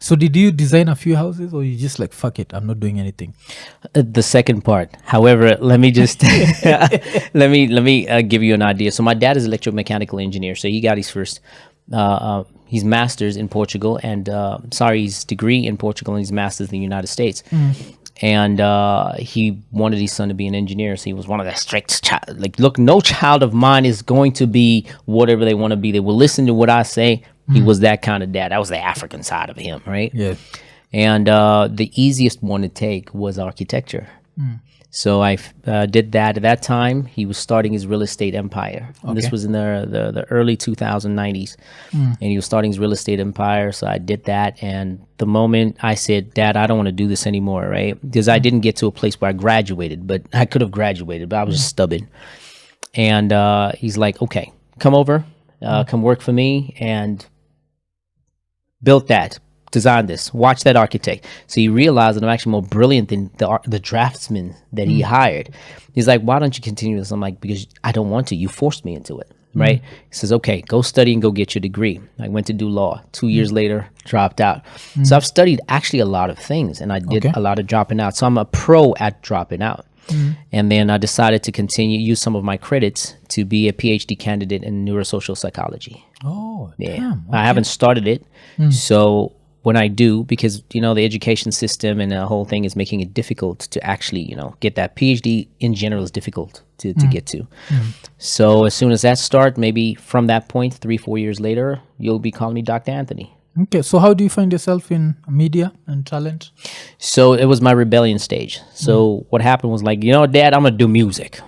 So did you design a few houses, or you just like, fuck it, I'm not doing anything? The second part. However, let me just let me give you an idea. So my dad is electromechanical engineer. So he got his first his master's in Portugal, and his degree in Portugal, and his master's in the United States. And he wanted his son to be an engineer. So he was one of that strict child. Like, look, no child of mine is going to be whatever they want to be. They will listen to what I say. He was that kind of dad. That was the African side of him, right? Yeah. And the easiest one to take was architecture. So I did that. At that time, he was starting his real estate empire. And this was in the early 2090s. And he was starting his real estate empire. So I did that. And the moment I said, Dad, I don't want to do this anymore, right? Because I didn't get to a place where I graduated, but I could have graduated, but I was just stubborn. And he's like, okay, come over, come work for me. And built that. Design this, watch that architect. So he realized that I'm actually more brilliant than the draftsman that he hired. He's like, why don't you continue this? I'm like, because I don't want to. You forced me into it, right? He says, okay, go study and go get your degree. I went to do law. 2 years later, dropped out. So I've studied actually a lot of things, and I did a lot of dropping out. So I'm a pro at dropping out. And then I decided to use some of my credits to be a PhD candidate in neurosocial psychology. Oh, yeah. damn. I haven't started it. So when I do, because, you know, the education system and the whole thing is making it difficult to actually, you know, get that PhD in general is difficult to get to. So as soon as that starts, maybe from that point, 3-4 years later, you'll be calling me Dr. Anthony. Okay, so how do you find yourself in media and talent? So it was my rebellion stage. So what happened was like, you know, Dad, I'm going to do music.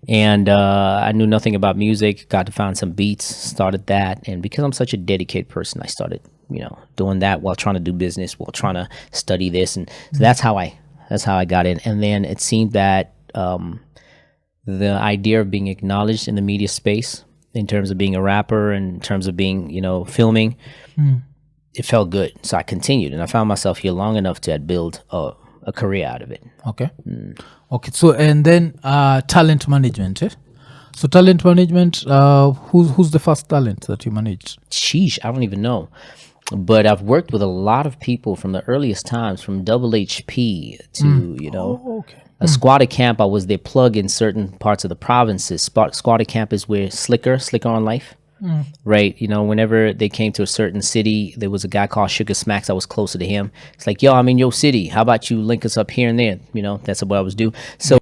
And I knew nothing about music, got to find some beats, started that. And because I'm such a dedicated person, I started, you know, doing that while trying to do business, while trying to study this. And so that's how I got in. And then it seemed that the idea of being acknowledged in the media space, in terms of being a rapper, in terms of being, you know, filming, it felt good. So I continued, and I found myself here long enough to build a career out of it. Okay. Okay. So, and then talent management. So talent management, who's the first talent that you managed? Sheesh, I don't even know. But I've worked with a lot of people from the earliest times, from Double HP to, you know, a squatter camp. I was their plug in certain parts of the provinces. Squatter camp is where Slicker on Life, right? You know, whenever they came to a certain city, there was a guy called Sugar Smacks. I was closer to him. It's like, yo, I'm in your city. How about you link us up here and there? You know, that's what I was doing. So